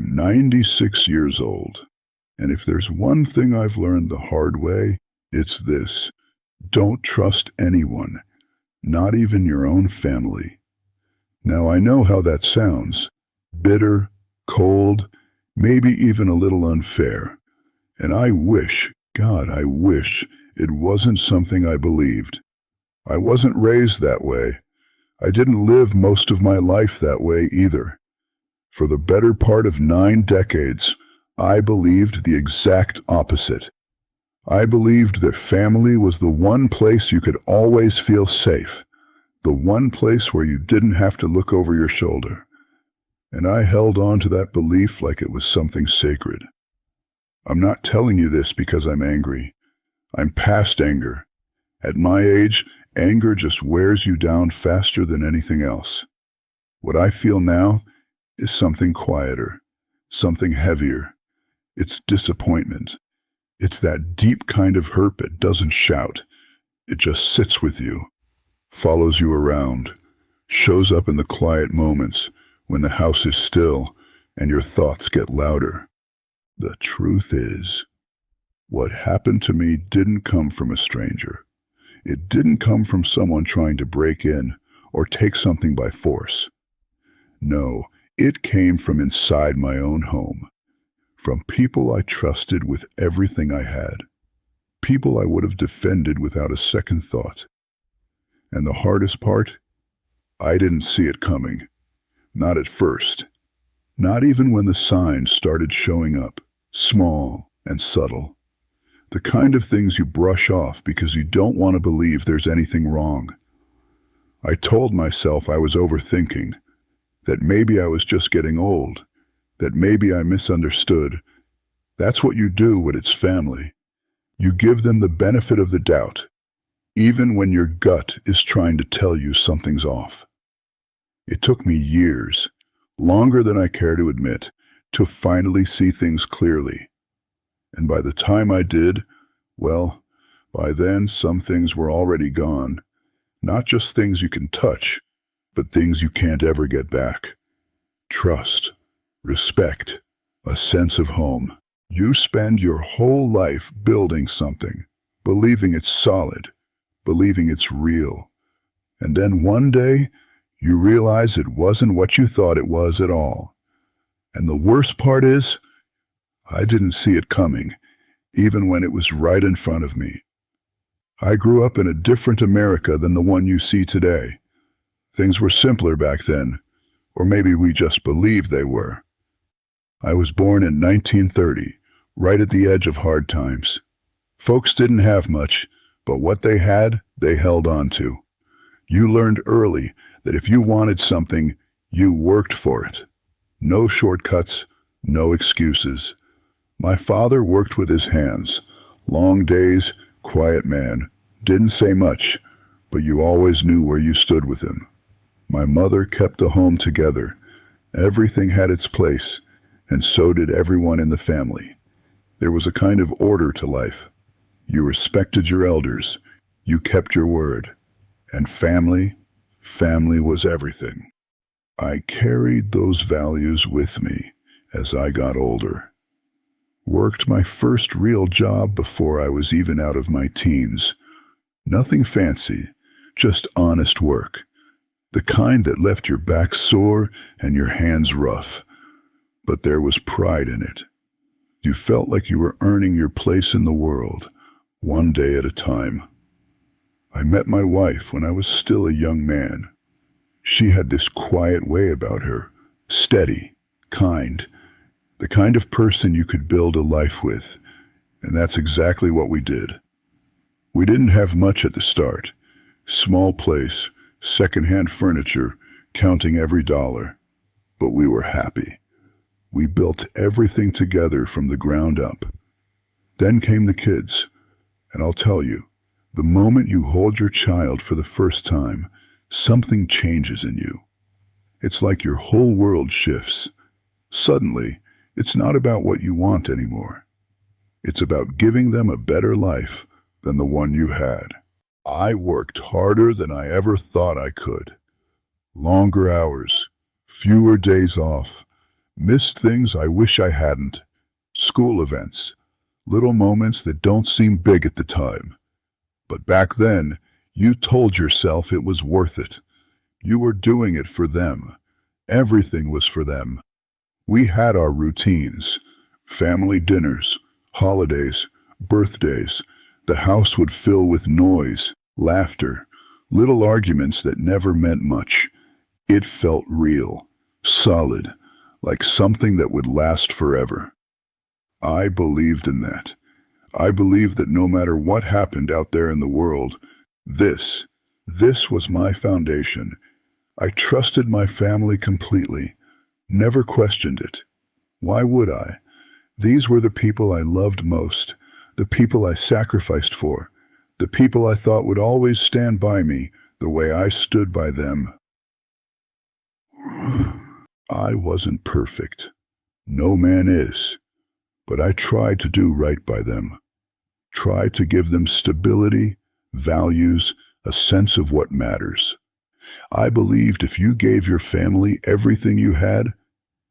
I'm 96 years old, and if there's one thing I've learned the hard way, it's this. Don't trust anyone, not even your own family. Now I know how that sounds. Bitter, cold, maybe even a little unfair. And I wish, God, I wish it wasn't something I believed. I wasn't raised that way. I didn't live most of my life that way either. For the better part of 9 decades, I believed the exact opposite. I believed that family was the one place you could always feel safe, the one place where you didn't have to look over your shoulder. And I held on to that belief like it was something sacred. I'm not telling you this because I'm angry. I'm past anger. At my age, anger just wears you down faster than anything else. What I feel now is something quieter, something heavier. It's disappointment. It's that deep kind of hurt that doesn't shout. It just sits with you, follows you around, shows up in the quiet moments when the house is still and your thoughts get louder. The truth is, what happened to me didn't come from a stranger. It didn't come from someone trying to break in or take something by force. No, it came from inside my own home, from people I trusted with everything I had, people I would have defended without a second thought. And the hardest part? I didn't see it coming. Not at first. Not even when the signs started showing up, small and subtle. The kind of things you brush off because you don't want to believe there's anything wrong. I told myself I was overthinking, that maybe I was just getting old, that maybe I misunderstood. That's what you do when it's family. You give them the benefit of the doubt, even when your gut is trying to tell you something's off. It took me years, longer than I care to admit, to finally see things clearly. And by the time I did, well, by then some things were already gone. Not just things you can touch, but things you can't ever get back. Trust, respect, a sense of home. You spend your whole life building something, believing it's solid, believing it's real. And then one day, you realize it wasn't what you thought it was at all. And the worst part is, I didn't see it coming, even when it was right in front of me. I grew up in a different America than the one you see today. Things were simpler back then, or maybe we just believed they were. I was born in 1930, right at the edge of hard times. Folks didn't have much, but what they had, they held on to. You learned early that if you wanted something, you worked for it. No shortcuts, no excuses. My father worked with his hands. Long days, quiet man. Didn't say much, but you always knew where you stood with him. My mother kept the home together. Everything had its place, and so did everyone in the family. There was a kind of order to life. You respected your elders. You kept your word. And family was everything. I carried those values with me as I got older. Worked my first real job before I was even out of my teens. Nothing fancy, just honest work. The kind that left your back sore and your hands rough. But there was pride in it. You felt like you were earning your place in the world, one day at a time. I met my wife when I was still a young man. She had this quiet way about her, steady, kind, the kind of person you could build a life with, and that's exactly what we did. We didn't have much at the start. Small place, second-hand furniture, counting every dollar. But we were happy. We built everything together from the ground up. Then came the kids, and I'll tell you, the moment you hold your child for the first time, something changes in you. It's like your whole world shifts. Suddenly, it's not about what you want anymore. It's about giving them a better life than the one you had. I worked harder than I ever thought I could. Longer hours, fewer days off, Missed things I wish I hadn't. School events. Little moments that don't seem big at the time. But back then, you told yourself it was worth it. You were doing it for them. Everything was for them. We had our routines. Family dinners, holidays, birthdays. The house would fill with noise, laughter, little arguments that never meant much. It felt real, solid, like something that would last forever. I believed in that. I believed that no matter what happened out there in the world, this was my foundation. I trusted my family completely, never questioned it. Why would I? These were the people I loved most, the people I sacrificed for, the people I thought would always stand by me the way I stood by them. I wasn't perfect. No man is. But I tried to do right by them. Tried to give them stability, values, a sense of what matters. I believed if you gave your family everything you had,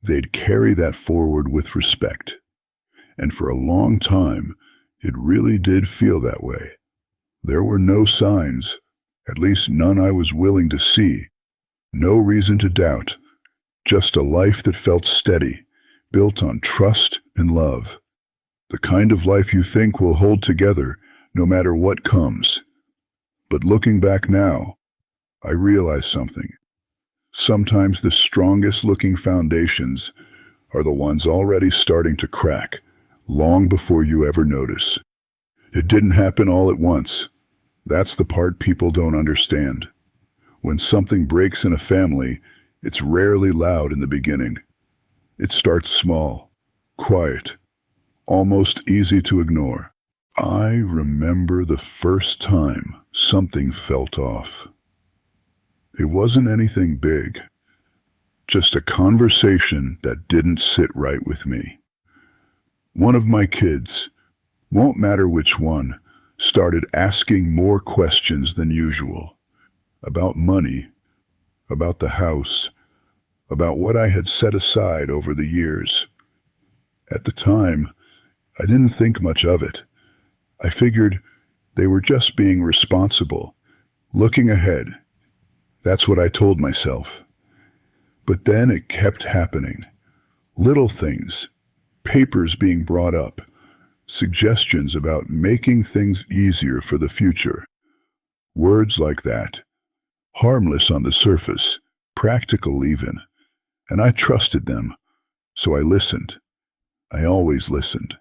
they'd carry that forward with respect. And for a long time, it really did feel that way. There were no signs, at least none I was willing to see. No reason to doubt. Just a life that felt steady, built on trust and love. The kind of life you think will hold together no matter what comes. But looking back now, I realize something. Sometimes the strongest looking foundations are the ones already starting to crack, long before you ever notice. It didn't happen all at once. That's the part people don't understand. When something breaks in a family, it's rarely loud in the beginning. It starts small, quiet, almost easy to ignore. I remember the first time something felt off. It wasn't anything big, just a conversation that didn't sit right with me. One of my kids, won't matter which one, started asking more questions than usual. About money, about the house, about what I had set aside over the years. At the time, I didn't think much of it. I figured they were just being responsible, looking ahead. That's what I told myself. But then it kept happening. Little things, papers being brought up, suggestions about making things easier for the future. Words like that. Harmless on the surface, practical even. And I trusted them, so I listened. I always listened.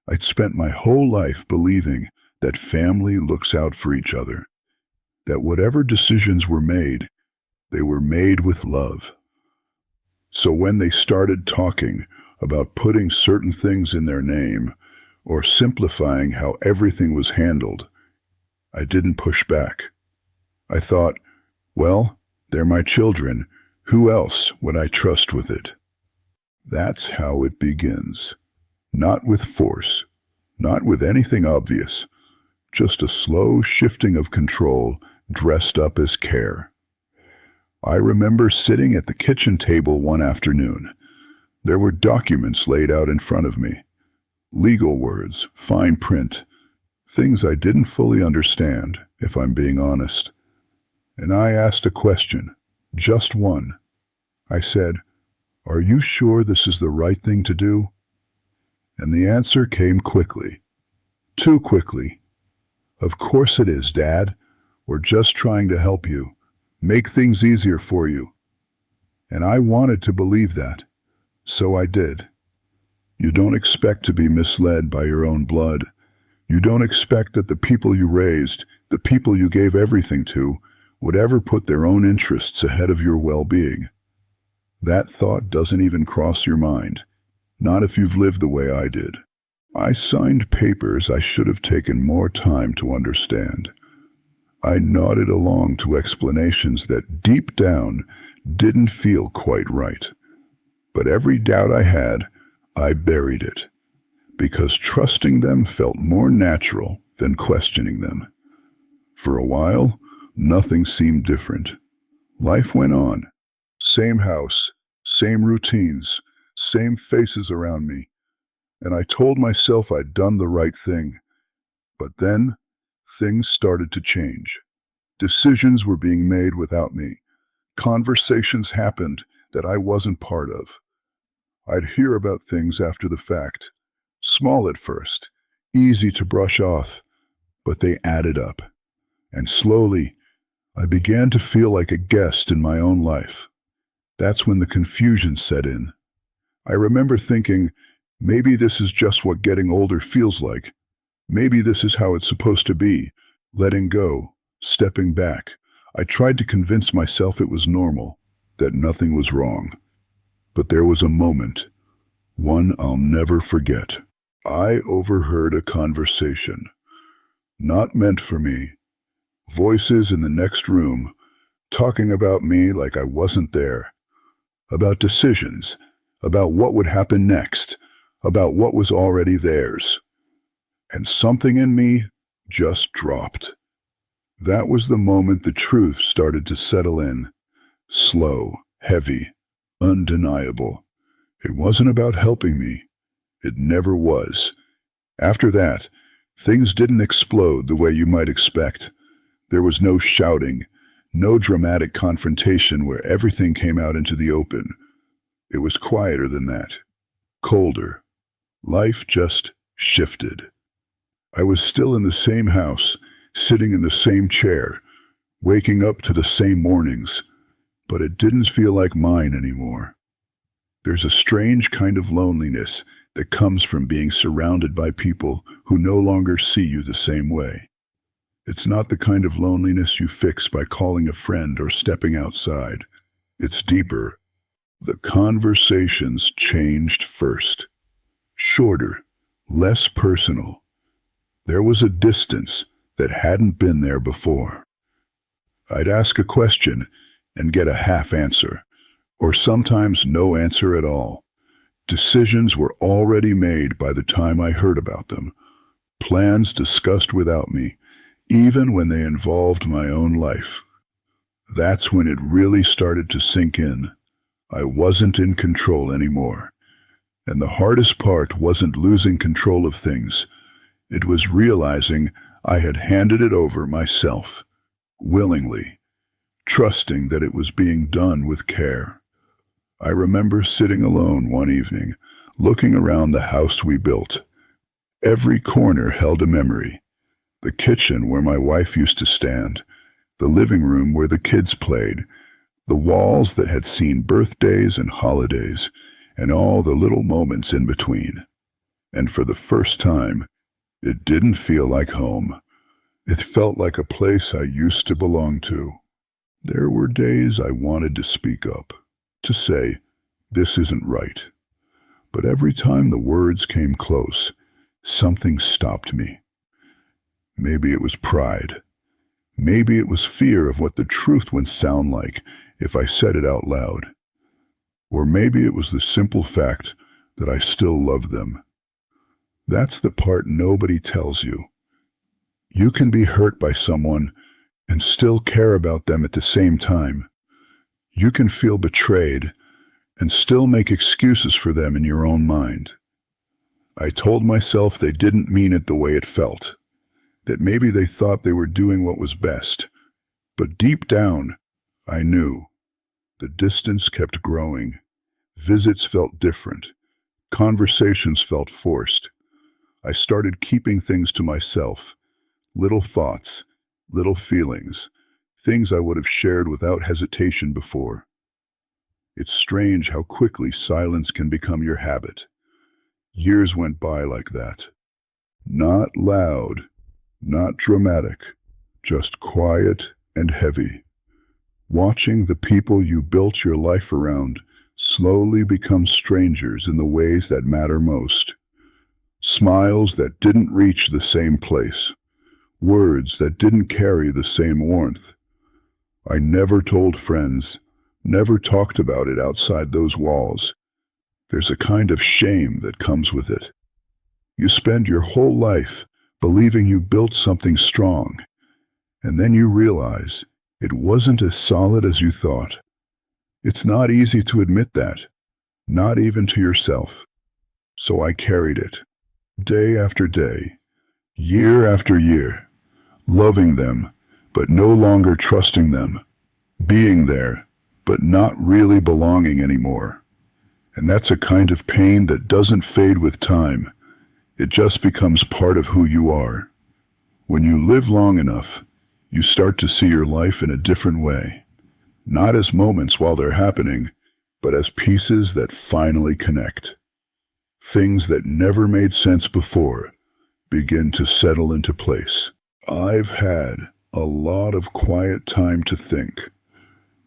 I'd spent my whole life believing that family looks out for each other, that whatever decisions were made, they were made with love. So when they started talking about putting certain things in their name, or simplifying how everything was handled, I didn't push back. I thought, well, they're my children. Who else would I trust with it? That's how it begins. Not with force, not with anything obvious, just a slow shifting of control dressed up as care. I remember sitting at the kitchen table one afternoon. There were documents laid out in front of me. Legal words, fine print, things I didn't fully understand, if I'm being honest. And I asked a question, just one. I said, "Are you sure this is the right thing to do?" And the answer came quickly. Too quickly. "Of course it is, Dad. We're just trying to help you, make things easier for you." And I wanted to believe that. So I did. You don't expect to be misled by your own blood. You don't expect that the people you raised, the people you gave everything to, would ever put their own interests ahead of your well-being. That thought doesn't even cross your mind, not if you've lived the way I did. I signed papers I should have taken more time to understand. I nodded along to explanations that deep down didn't feel quite right. But every doubt I had, I buried it, because trusting them felt more natural than questioning them. For a while, nothing seemed different. Life went on. Same house, same routines, same faces around me, and I told myself I'd done the right thing. But then, things started to change. Decisions were being made without me. Conversations happened that I wasn't part of. I'd hear about things after the fact. Small at first, easy to brush off, but they added up. And slowly, I began to feel like a guest in my own life. That's when the confusion set in. I remember thinking, maybe this is just what getting older feels like. Maybe this is how it's supposed to be. Letting go, stepping back. I tried to convince myself it was normal, that nothing was wrong. But there was a moment, one I'll never forget. I overheard a conversation, not meant for me. Voices in the next room, talking about me like I wasn't there. About decisions, about what would happen next, about what was already theirs. And something in me just dropped. That was the moment the truth started to settle in. Slow, heavy, undeniable. It wasn't about helping me. It never was. After that, things didn't explode the way you might expect. There was no shouting, no dramatic confrontation where everything came out into the open. It was quieter than that. Colder. Life just shifted. I was still in the same house, sitting in the same chair, waking up to the same mornings, but it didn't feel like mine anymore. There's a strange kind of loneliness that comes from being surrounded by people who no longer see you the same way. It's not the kind of loneliness you fix by calling a friend or stepping outside. It's deeper. The conversations changed first. Shorter, less personal. There was a distance that hadn't been there before. I'd ask a question and get a half answer, or sometimes no answer at all. Decisions were already made by the time I heard about them, plans discussed without me, even when they involved my own life. That's when it really started to sink in. I wasn't in control anymore. And the hardest part wasn't losing control of things. It was realizing I had handed it over myself, willingly, trusting that it was being done with care. I remember sitting alone one evening, looking around the house we built. Every corner held a memory. The kitchen where my wife used to stand, the living room where the kids played, the walls that had seen birthdays and holidays, and all the little moments in between. And for the first time, it didn't feel like home. It felt like a place I used to belong to. There were days I wanted to speak up, to say, this isn't right. But every time the words came close, something stopped me. Maybe it was pride. Maybe it was fear of what the truth would sound like if I said it out loud. Or maybe it was the simple fact that I still loved them. That's the part nobody tells you. You can be hurt by someone and still care about them at the same time. You can feel betrayed and still make excuses for them in your own mind. I told myself they didn't mean it the way it felt, that maybe they thought they were doing what was best. But deep down, I knew. The distance kept growing. Visits felt different. Conversations felt forced. I started keeping things to myself. Little thoughts, little feelings, things I would have shared without hesitation before. It's strange how quickly silence can become your habit. Years went by like that. Not loud, not dramatic, just quiet and heavy. Watching the people you built your life around slowly become strangers in the ways that matter most. Smiles that didn't reach the same place. Words that didn't carry the same warmth. I never told friends, never talked about it outside those walls. There's a kind of shame that comes with it. You spend your whole life believing you built something strong, and then you realize it wasn't as solid as you thought. It's not easy to admit that, not even to yourself. So I carried it, day after day, year after year, loving them, but no longer trusting them, being there, but not really belonging anymore. And that's a kind of pain that doesn't fade with time. It just becomes part of who you are. When you live long enough, you start to see your life in a different way. Not as moments while they're happening, but as pieces that finally connect. Things that never made sense before begin to settle into place. I've had a lot of quiet time to think.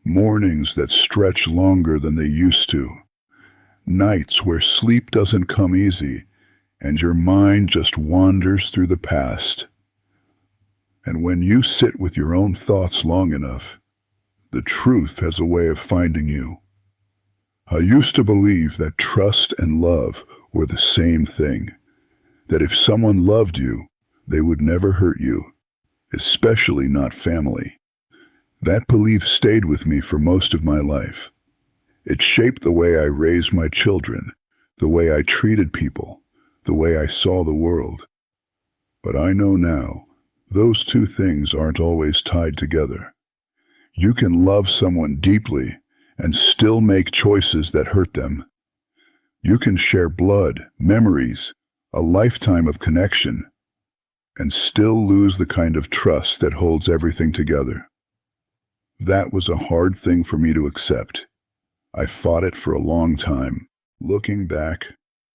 Mornings that stretch longer than they used to. Nights where sleep doesn't come easy and your mind just wanders through the past. And when you sit with your own thoughts long enough, the truth has a way of finding you. I used to believe that trust and love were the same thing, that if someone loved you, they would never hurt you, especially not family. That belief stayed with me for most of my life. It shaped the way I raised my children, the way I treated people, the way I saw the world. But I know now, those two things aren't always tied together. You can love someone deeply and still make choices that hurt them. You can share blood, memories, a lifetime of connection, and still lose the kind of trust that holds everything together. That was a hard thing for me to accept. I fought it for a long time. Looking back,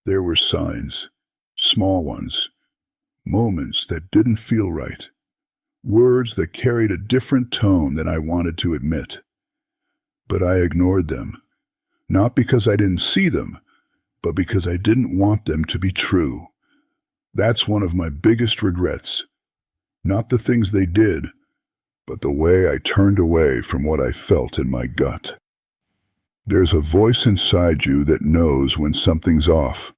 there were signs, small ones, moments that didn't feel right, words that carried a different tone than I wanted to admit. But I ignored them, not because I didn't see them, but because I didn't want them to be true. That's one of my biggest regrets. Not the things they did, but the way I turned away from what I felt in my gut. There's a voice inside you that knows when something's off.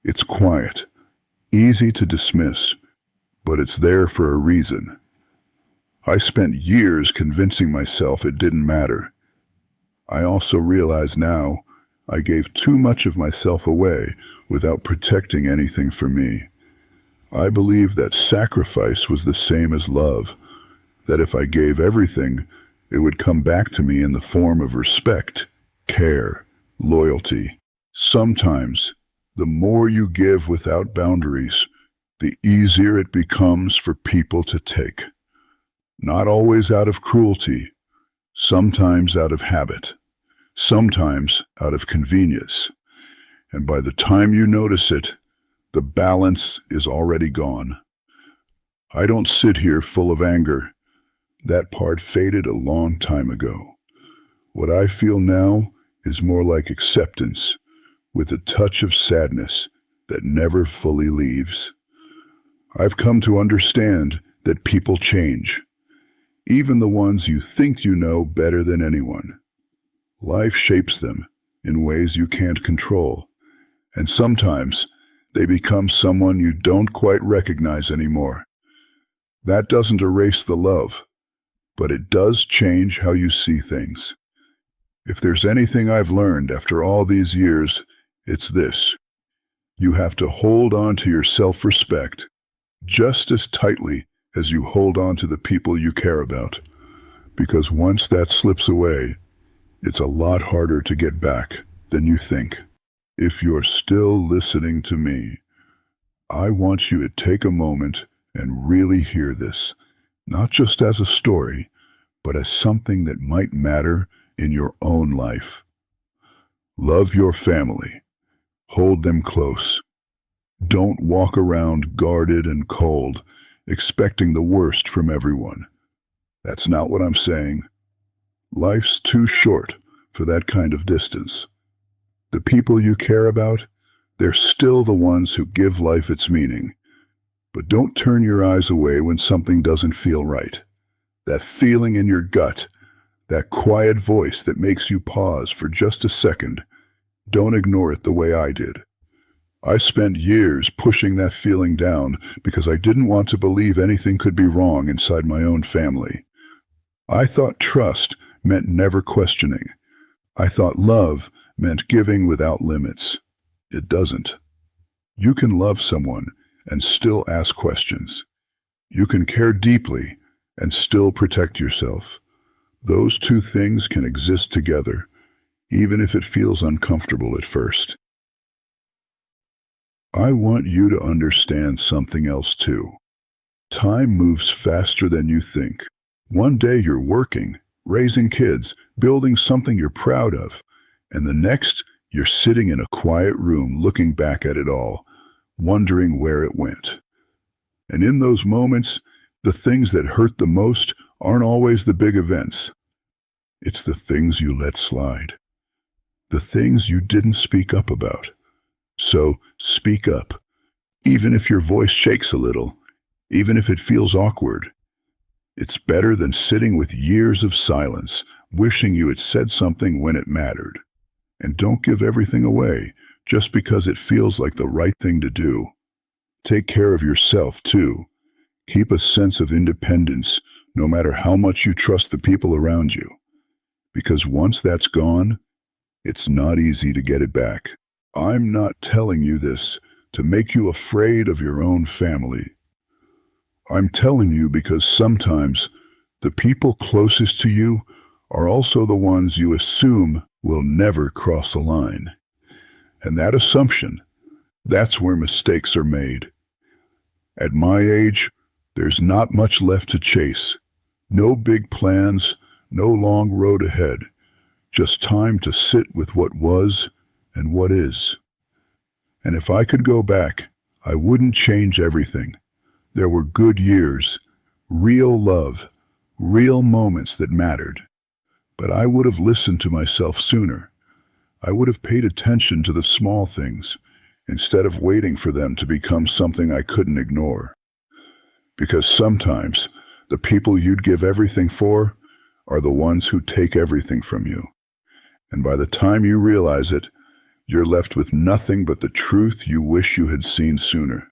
It's quiet, easy to dismiss, but it's there for a reason. I spent years convincing myself it didn't matter. I also realize now I gave too much of myself away without protecting anything for me. I believe that sacrifice was the same as love, that if I gave everything, it would come back to me in the form of respect, care, loyalty. Sometimes, the more you give without boundaries, the easier it becomes for people to take. Not always out of cruelty, sometimes out of habit, sometimes out of convenience. And by the time you notice it, the balance is already gone. I don't sit here full of anger. That part faded a long time ago. What I feel now is more like acceptance, with a touch of sadness that never fully leaves. I've come to understand that people change, even the ones you think you know better than anyone. Life shapes them in ways you can't control, and sometimes they become someone you don't quite recognize anymore. That doesn't erase the love, but it does change how you see things. If there's anything I've learned after all these years, it's this. You have to hold on to your self-respect just as tightly as you hold on to the people you care about. Because once that slips away, it's a lot harder to get back than you think. If you're still listening to me, I want you to take a moment and really hear this, not just as a story, but as something that might matter in your own life. Love your family. Hold them close. Don't walk around guarded and cold, expecting the worst from everyone. That's not what I'm saying. Life's too short for that kind of distance. The people you care about, they're still the ones who give life its meaning. But don't turn your eyes away when something doesn't feel right. That feeling in your gut, that quiet voice that makes you pause for just a second, don't ignore it the way I did. I spent years pushing that feeling down because I didn't want to believe anything could be wrong inside my own family. I thought trust meant never questioning. I thought love meant giving without limits. It doesn't. You can love someone and still ask questions. You can care deeply and still protect yourself. Those two things can exist together, even if it feels uncomfortable at first. I want you to understand something else too. Time moves faster than you think. One day you're working, raising kids, building something you're proud of, and the next you're sitting in a quiet room looking back at it all, wondering where it went. And in those moments, the things that hurt the most aren't always the big events. It's the things you let slide. The things you didn't speak up about. So speak up, even if your voice shakes a little, even if it feels awkward. It's better than sitting with years of silence, wishing you had said something when it mattered. And don't give everything away just because it feels like the right thing to do. Take care of yourself, too. Keep a sense of independence, no matter how much you trust the people around you. Because once that's gone, it's not easy to get it back. I'm not telling you this to make you afraid of your own family. I'm telling you because sometimes the people closest to you are also the ones you assume will never cross the line. And that assumption, that's where mistakes are made. At my age, there's not much left to chase. No big plans, no long road ahead. Just time to sit with what was and what is. And if I could go back, I wouldn't change everything. There were good years, real love, real moments that mattered. But I would have listened to myself sooner. I would have paid attention to the small things instead of waiting for them to become something I couldn't ignore. Because sometimes the people you'd give everything for are the ones who take everything from you. And by the time you realize it, you're left with nothing but the truth you wish you had seen sooner.